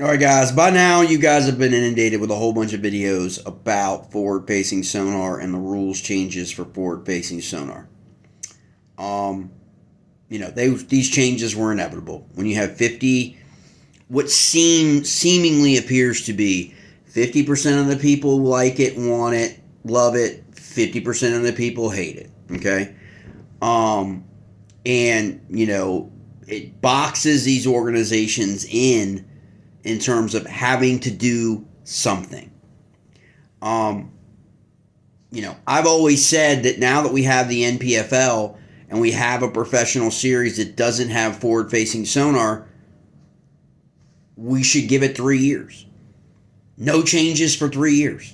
Alright guys, by now you guys have been inundated with a whole bunch of videos about forward-facing sonar and the rules changes for forward-facing sonar. These changes were inevitable. When you have what seemingly appears to be 50% of the people like it, want it, love it, 50% of the people hate it. Okay? It boxes these organizations in terms of having to do something. I've always said that now that we have the NPFL and we have a professional series that doesn't have forward-facing sonar, we should give it 3 years. No changes for 3 years.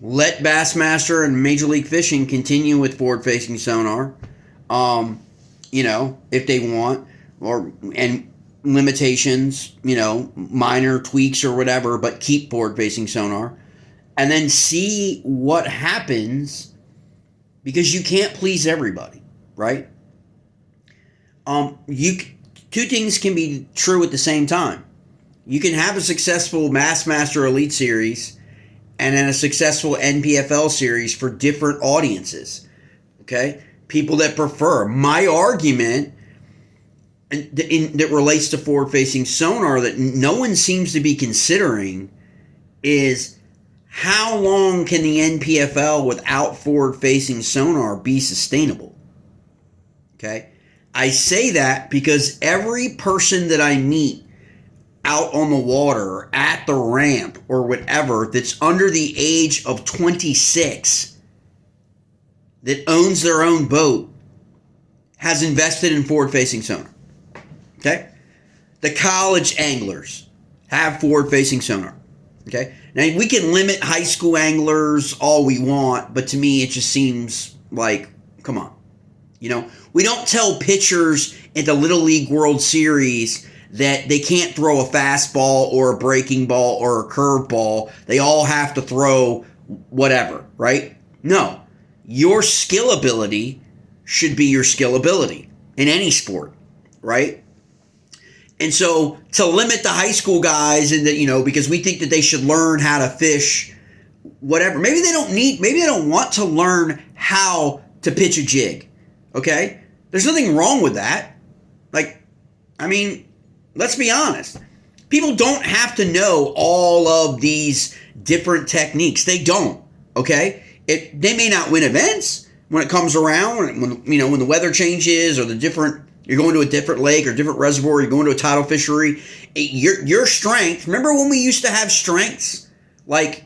Let Bassmaster and Major League Fishing continue with forward-facing sonar, if they want, and limitations, minor tweaks or whatever, but keep forward-facing sonar, and then see what happens, because you can't please everybody, right? Two things can be true at the same time. You can have a successful Bassmaster Elite Series and then a successful NPFL series for different audiences, okay? People that prefer. My argument that relates to forward-facing sonar that no one seems to be considering is how long can the NPFL without forward-facing sonar be sustainable? Okay? I say that because every person that I meet out on the water or at the ramp or whatever that's under the age of 26 that owns their own boat has invested in forward-facing sonar. Okay? The college anglers have forward-facing sonar. Okay? Now, we can limit high school anglers all we want, but to me, it just seems like, come on. We don't tell pitchers at the Little League World Series that they can't throw a fastball or a breaking ball or a curveball. They all have to throw whatever, right? No. Your skill ability should be your skill ability in any sport, right? And so to limit the high school guys and that, because we think that they should learn how to fish, whatever. Maybe they don't want to learn how to pitch a jig. Okay? There's nothing wrong with that. Let's be honest. People don't have to know all of these different techniques. They don't. Okay? They may not win events when it comes around, when the weather changes or you're going to a different lake or different reservoir, you're going to a tidal fishery. Your strength, remember when we used to have strengths? Like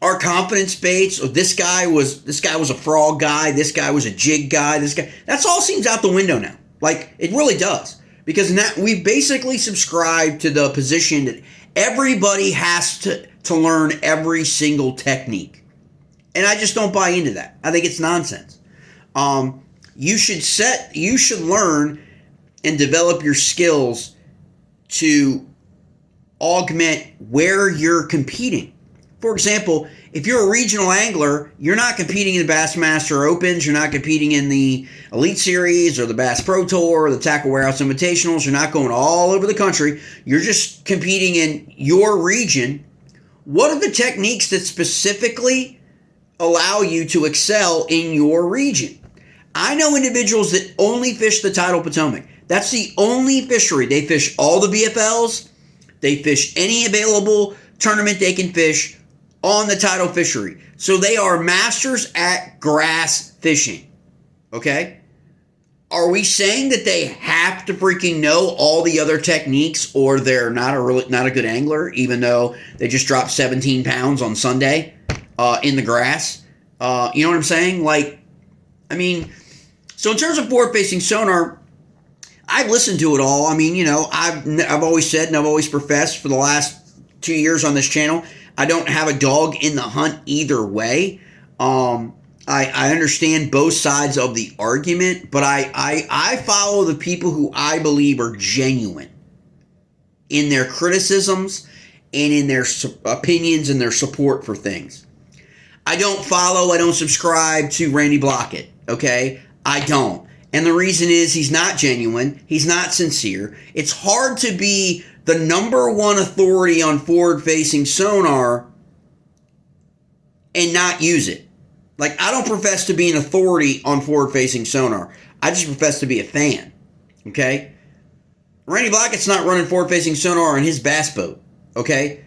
our confidence baits, or this guy was a frog guy, this guy was a jig guy, that's all seems out the window now. Like, it really does. Because now we've basically subscribed to the position that everybody has to learn every single technique. And I just don't buy into that. I think it's nonsense. You should learn and develop your skills to augment where you're competing. For example, if you're a regional angler, you're not competing in the Bassmaster Opens, you're not competing in the Elite Series or the Bass Pro Tour or the Tackle Warehouse Invitationals, you're not going all over the country, you're just competing in your region. What are the techniques that specifically allow you to excel in your region? I know individuals that only fish the tidal Potomac. That's the only fishery. They fish all the BFLs. They fish any available tournament they can fish on the tidal fishery. So they are masters at grass fishing. Okay? Are we saying that they have to freaking know all the other techniques or they're not a good angler, even though they just dropped 17 pounds on Sunday in the grass? You know what I'm saying? So in terms of forward-facing sonar, I've listened to it all. I've always said and I've always professed for the last 2 years on this channel, I don't have a dog in the hunt either way. I understand both sides of the argument, but I follow the people who I believe are genuine in their criticisms and in their opinions and their support for things. I don't subscribe to Randy Blockett, okay? I don't. And the reason is he's not genuine. He's not sincere. It's hard to be the number one authority on forward-facing sonar and not use it. Like, I don't profess to be an authority on forward-facing sonar. I just profess to be a fan. Okay? Randy Blackett's not running forward-facing sonar on his bass boat. Okay?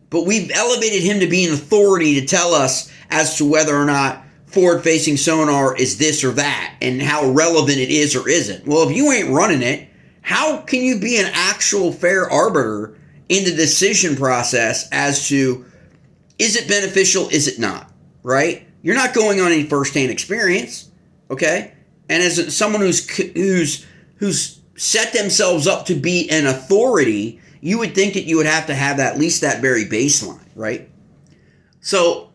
But we've elevated him to be an authority to tell us as to whether or not forward-facing sonar is this or that and how relevant it is or isn't. Well, if you ain't running it, how can you be an actual fair arbiter in the decision process as to is it beneficial, is it not, right? You're not going on any firsthand experience, okay? And as someone who's set themselves up to be an authority, you would think that you would have to have at least that very baseline, right? So,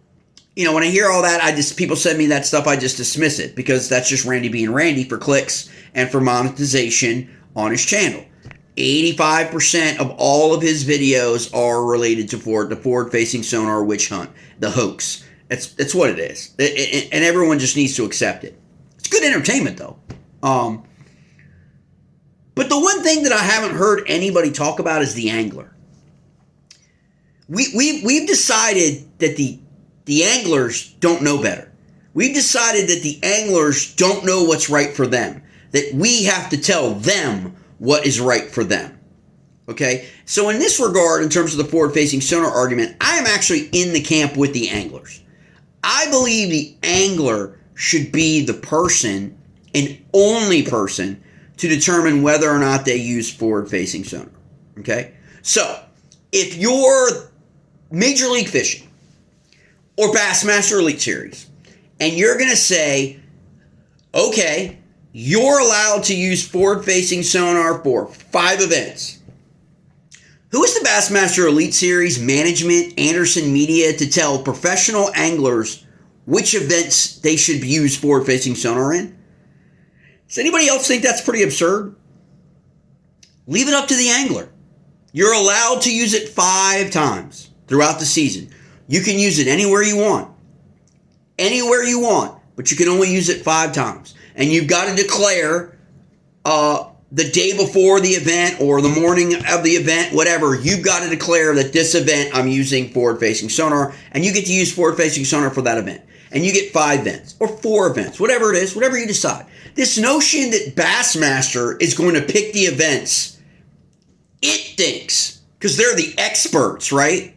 you know, when I hear all that, people send me that stuff, I just dismiss it because that's just Randy being Randy for clicks and for monetization on his channel. 85% of all of his videos are related to the forward-facing sonar witch hunt, the hoax. It's what it is. And everyone just needs to accept it. It's good entertainment, though. But the one thing that I haven't heard anybody talk about is the angler. We've decided that the anglers don't know better. We've decided that the anglers don't know what's right for them. That we have to tell them what is right for them. Okay? So in this regard, in terms of the forward-facing sonar argument, I am actually in the camp with the anglers. I believe the angler should be the person and only person to determine whether or not they use forward-facing sonar. Okay? So, if you're Major League Fishing or Bassmaster Elite Series, and you're going to say, okay, you're allowed to use forward-facing sonar for 5 events. Who is the Bassmaster Elite Series management, Anderson Media, to tell professional anglers which events they should use forward-facing sonar in? Does anybody else think that's pretty absurd? Leave it up to the angler. You're allowed to use it 5 times throughout the season. You can use it anywhere you want. Anywhere you want. But you can only use it 5 times. And you've got to declare the day before the event or the morning of the event, whatever. You've got to declare that this event I'm using forward-facing sonar. And you get to use forward-facing sonar for that event. And you get 5 events or 4 events, whatever it is, whatever you decide. This notion that Bassmaster is going to pick the events, it thinks, because they're the experts, right?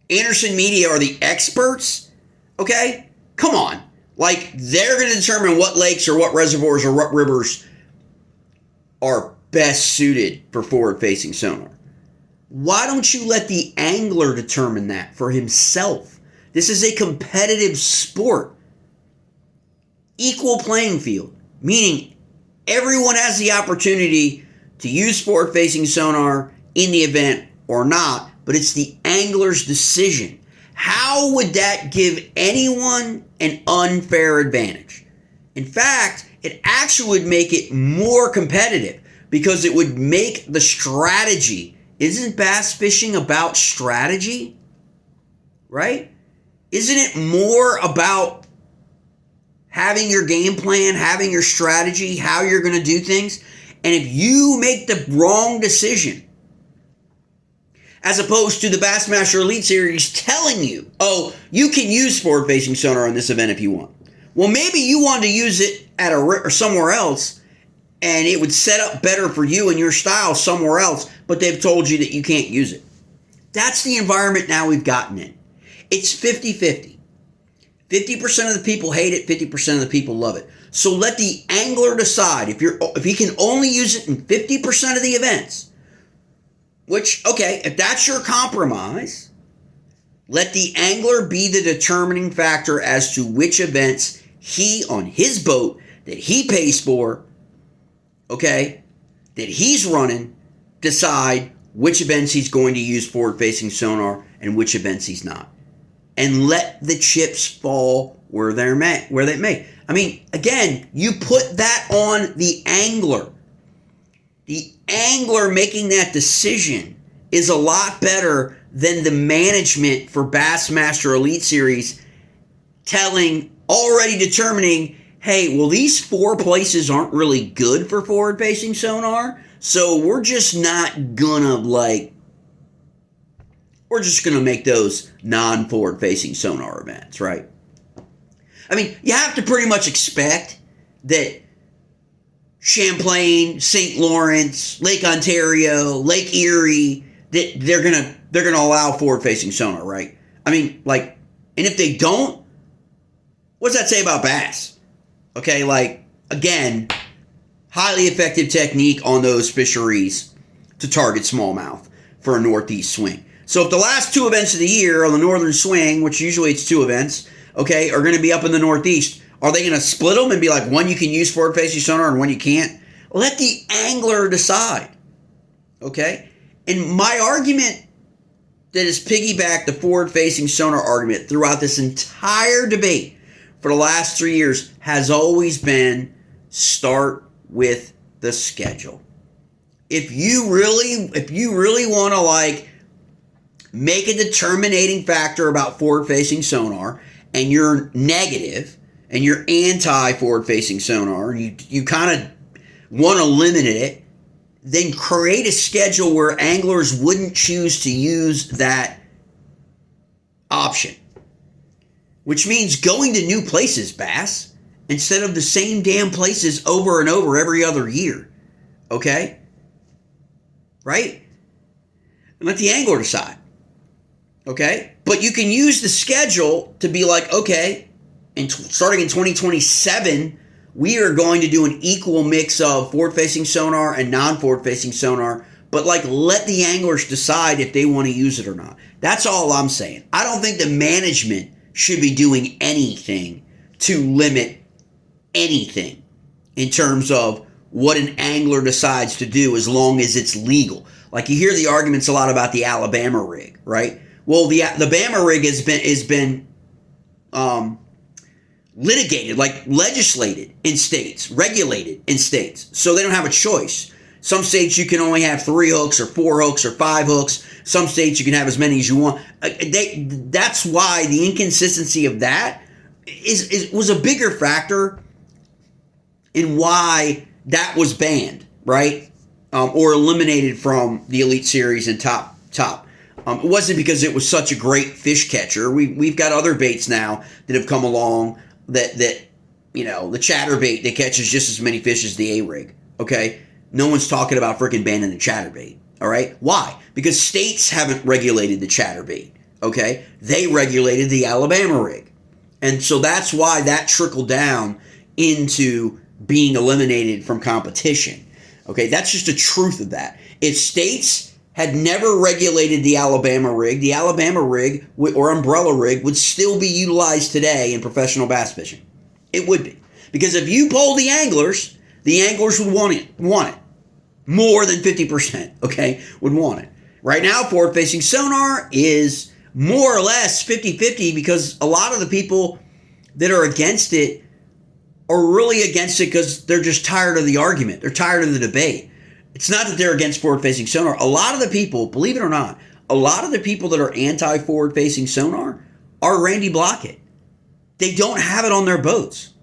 Anderson Media are the experts, okay? Come on. Like, they're going to determine what lakes or what reservoirs or what rivers are best suited for forward-facing sonar. Why don't you let the angler determine that for himself? This is a competitive sport. Equal playing field, meaning everyone has the opportunity to use forward-facing sonar in the event or not, but it's the angler's decision. How would that give anyone an unfair advantage? In fact, it actually would make it more competitive because it would make the strategy. Isn't bass fishing about strategy? Right? Isn't it more about having your game plan, having your strategy, how you're going to do things? And if you make the wrong decision, as opposed to the Bassmaster Elite Series telling you, oh, you can use forward-facing sonar on this event if you want. Well, maybe you wanted to use it at or somewhere else, and it would set up better for you and your style somewhere else, but they've told you that you can't use it. That's the environment now we've gotten in. It's 50-50. 50% of the people hate it, 50% of the people love it. So let the angler decide if he can only use it in 50% of the events. Which, okay, if that's your compromise, let the angler be the determining factor as to which events he, on his boat, that he pays for, okay, that he's running, decide which events he's going to use forward-facing sonar and which events he's not. And let the chips fall where they may. I mean, again, you put that on the angler. The angler making that decision is a lot better than the management for Bassmaster Elite Series already determining, hey, well, these 4 places aren't really good for forward-facing sonar, so we're just not gonna, we're just gonna make those non-forward-facing sonar events, right? I mean, you have to pretty much expect that Champlain, St. Lawrence, Lake Ontario, Lake Erie, that they're gonna allow forward-facing sonar, right? I mean, and if they don't, what does that say about bass? Okay, again, highly effective technique on those fisheries to target smallmouth for a northeast swing. So if the last 2 events of the year on the northern swing, which usually it's 2 events, okay, are going to be up in the northeast, are they going to split them and be like, one you can use forward-facing sonar and one you can't? Let the angler decide, okay? And my argument that has piggybacked the forward-facing sonar argument throughout this entire debate for the last 3 years has always been start with the schedule. If you really want to make a determinating factor about forward-facing sonar and you're negative and you're anti-forward-facing sonar and you kind of want to limit it, then create a schedule where anglers wouldn't choose to use that option. Which means going to new places, bass, instead of the same damn places over and over every other year. Okay? Right? And let the angler decide. Okay? But you can use the schedule to be like, okay, starting in 2027, we are going to do an equal mix of forward-facing sonar and non-forward-facing sonar, but let the anglers decide if they want to use it or not. That's all I'm saying. I don't think the management should be doing anything to limit anything in terms of what an angler decides to do as long as it's legal. You hear the arguments a lot about the Alabama rig, right? Well, the Bama rig has been litigated, legislated in states, regulated in states, so they don't have a choice. Some states you can only have 3 hooks or 4 hooks or 5 hooks. Some states you can have as many as you want. That's why the inconsistency of that was a bigger factor in why that was banned, right? Or eliminated from the Elite Series and top. It wasn't because it was such a great fish catcher. We've got other baits now that have come along that the chatterbait that catches just as many fish as the A-rig, okay? No one's talking about freaking banning the chatterbait, all right? Why? Because states haven't regulated the chatterbait, okay? They regulated the Alabama rig. And so that's why that trickled down into being eliminated from competition, okay? That's just the truth of that. If states had never regulated the Alabama rig or umbrella rig would still be utilized today in professional bass fishing. It would be. Because if you poll the anglers would want it. More than 50%, okay, would want it. Right now, forward-facing sonar is more or less 50-50 because a lot of the people that are against it are really against it because they're just tired of the argument. They're tired of the debate. It's not that they're against forward-facing sonar. A lot of the people, believe it or not, a lot of the people that are anti-forward-facing sonar are Randy Blockett. They don't have it on their boats.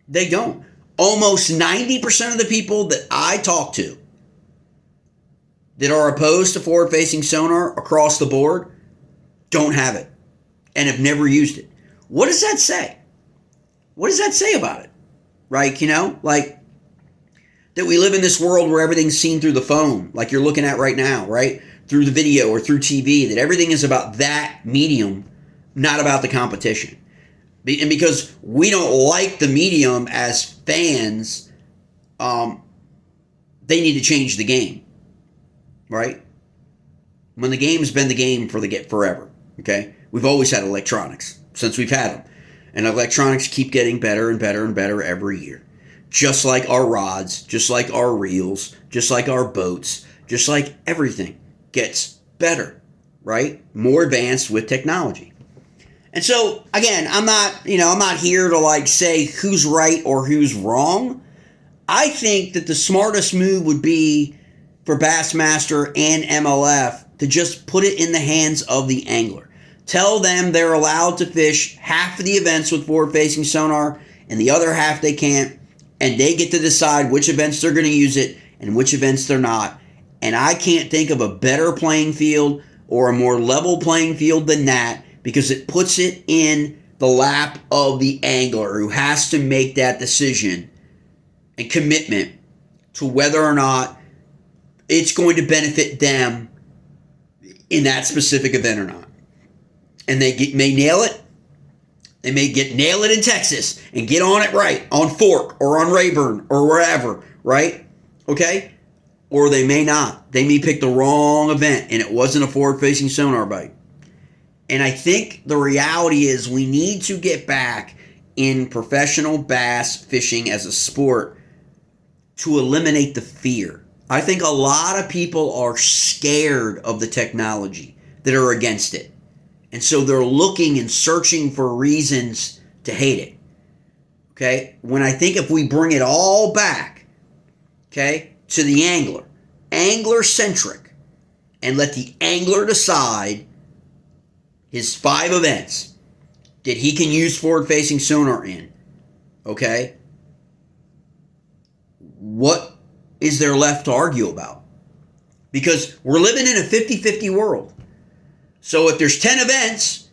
They don't. Almost 90% of the people that I talk to that are opposed to forward-facing sonar across the board don't have it and have never used it. What does that say? What does that say about it? Right? That we live in this world where everything's seen through the phone, like you're looking at right now, right? Through the video or through TV, that everything is about that medium, not about the competition. And because we don't like the medium as fans, they need to change the game, right? When the game's been the game forever, okay? We've always had electronics since we've had them. And electronics keep getting better and better and better every year. Just like our rods, just like our reels, just like our boats, just like everything gets better, right? More advanced with technology. And so, again, I'm not here to say who's right or who's wrong. I think that the smartest move would be for Bassmaster and MLF to just put it in the hands of the angler. Tell them they're allowed to fish half of the events with forward-facing sonar and the other half they can't, and they get to decide which events they're going to use it and which events they're not. And I can't think of a better playing field or a more level playing field than that, because it puts it in the lap of the angler who has to make that decision and commitment to whether or not it's going to benefit them in that specific event or not. And they may nail it. They may nail it in Texas and get on it right, on Fork or on Rayburn or wherever, right? Okay? Or they may not. They may pick the wrong event and it wasn't a forward-facing sonar bite. And I think the reality is we need to get back in professional bass fishing as a sport to eliminate the fear. I think a lot of people are scared of the technology that are against it. And so they're looking and searching for reasons to hate it. Okay? When I think if we bring it all back, okay, to the angler-centric, and let the angler decide his 5 events that he can use forward-facing sonar in, okay, what is there left to argue about? Because we're living in a 50-50 world. So if there's 10 events,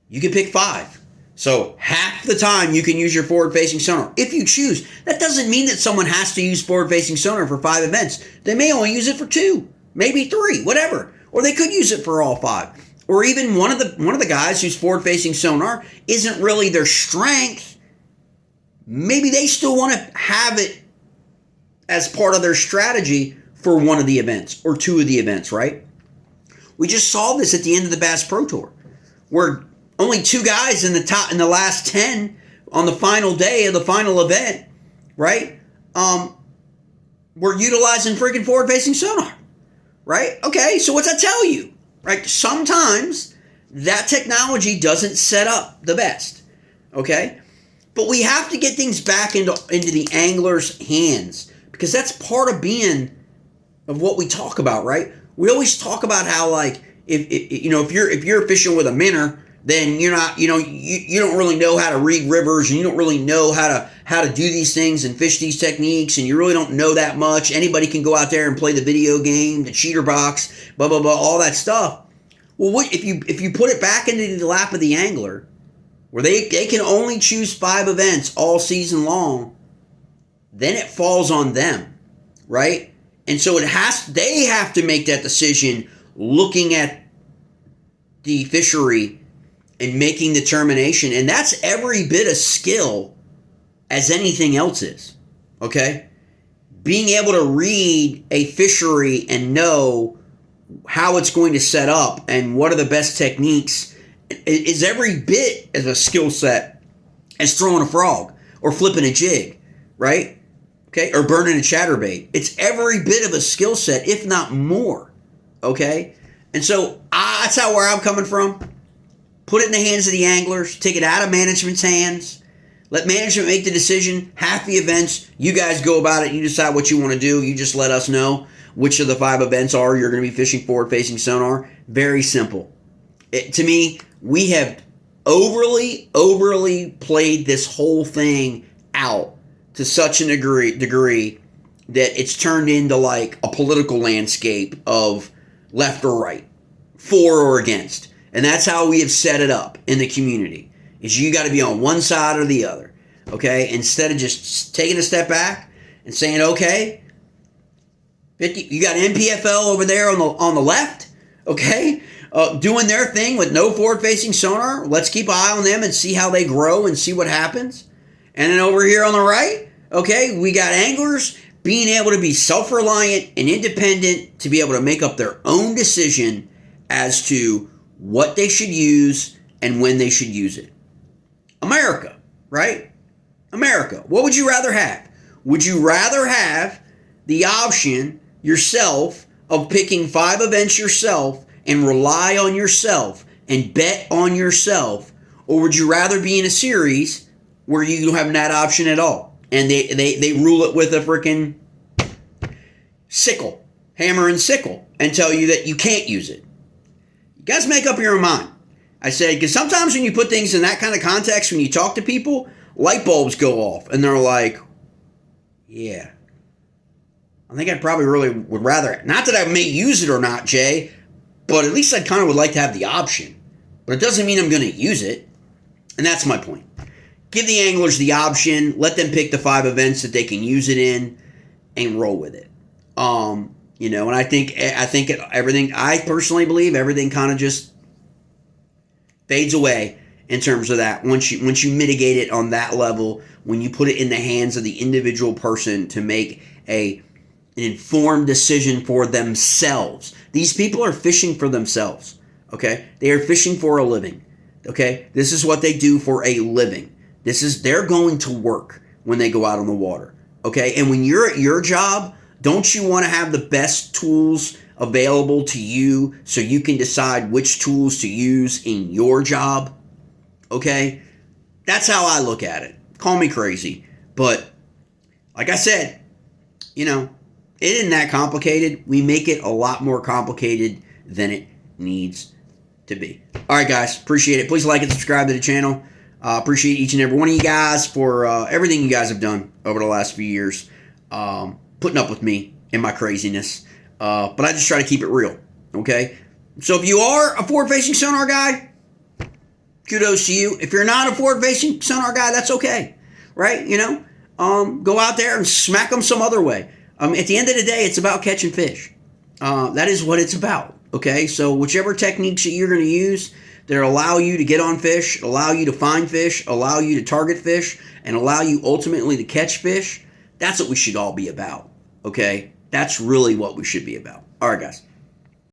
you can pick 5. So half the time you can use your forward-facing sonar if you choose. That doesn't mean that someone has to use forward-facing sonar for 5 events. They may only use it for 2, maybe 3, whatever. Or they could use it for all 5. Or even one of the guys who's forward-facing sonar isn't really their strength. Maybe they still want to have it as part of their strategy for one of the events or 2 of the events, right? We just saw this at the end of the Bass Pro Tour, where only 2 guys in the last 10 on the final day of the final event, right? Were utilizing freaking forward-facing sonar, right? Okay, so what's that tell you, right? Sometimes that technology doesn't set up the best, okay? But we have to get things back into the angler's hands, because that's part of what we talk about, right? We always talk about how, like, if you're fishing with a minnow, then you're not, you don't really know how to read rivers, and you don't really know how to do these things and fish these techniques, and you really don't know that much. Anybody can go out there and play the video game, the cheater box, blah blah blah, all that stuff. Well, if you put it back into the lap of the angler, where they can only choose 5 events all season long, then it falls on them, right? And so they have to make that decision looking at the fishery and making the determination. And that's every bit of skill as anything else is, okay? Being able to read a fishery and know how it's going to set up and what are the best techniques is every bit as a skill set as throwing a frog or flipping a jig, right? Okay, or burning a chatterbait. It's every bit of a skill set, if not more. Okay, and so that's where I'm coming from. Put it in the hands of the anglers. Take it out of management's hands. Let management make the decision. Half the events, you guys go about it. You decide what you want to do. You just let us know which of the 5 events you're going to be fishing forward-facing sonar. Very simple. To me, we have overly played this whole thing out to such a degree that it's turned into like a political landscape of left or right, for or against. And that's how we have set it up in the community, is you got to be on one side or the other, okay? Instead of just taking a step back and saying, okay, 50, you got NPFL over there on the left, okay, doing their thing with no forward-facing sonar. Let's keep an eye on them and see how they grow and see what happens. And then over here on the right, okay, we got anglers being able to be self-reliant and independent to be able to make up their own decision as to what they should use and when they should use it. America, right? America. What would you rather have? Would you rather have the option yourself of picking 5 events yourself and rely on yourself and bet on yourself? Or would you rather be in a series where you don't have that option at all, and they rule it with a freaking sickle, hammer and sickle, and tell you that you can't use it? You guys make up your own mind. I said, because sometimes when you put things in that kind of context, when you talk to people, light bulbs go off and they're like, yeah, I think I probably really would rather, not that I may use it or not, Jay, but at least I kind of would like to have the option. But it doesn't mean I'm going to use it. And that's my point. Give the anglers the option. Let them pick the 5 events that they can use it in and roll with it. You know, and I think everything, I personally believe everything kind of just fades away in terms of that. Once you mitigate it on that level, when you put it in the hands of the individual person to make an informed decision for themselves. These people are fishing for themselves, okay? They are fishing for a living, okay? This is what they do for a living. They're going to work when they go out on the water, okay? And when you're at your job, don't you want to have the best tools available to you so you can decide which tools to use in your job, okay? That's how I look at it. Call me crazy, but like I said, you know, it isn't that complicated. We make it a lot more complicated than it needs to be. All right, guys. Appreciate it. Please like and subscribe to the channel. Appreciate each and every one of you guys for everything you guys have done over the last few years. Putting up with me and my craziness. But I just try to keep it real. Okay? So if you are a forward-facing sonar guy, kudos to you. If you're not a forward-facing sonar guy, that's okay. Right? You know? Go out there and smack them some other way. At the end of the day, it's about catching fish. That is what it's about, okay? So whichever techniques that you're going to use that allow you to get on fish, allow you to find fish, allow you to target fish, and allow you ultimately to catch fish, that's what we should all be about, okay? That's really what we should be about. All right, guys.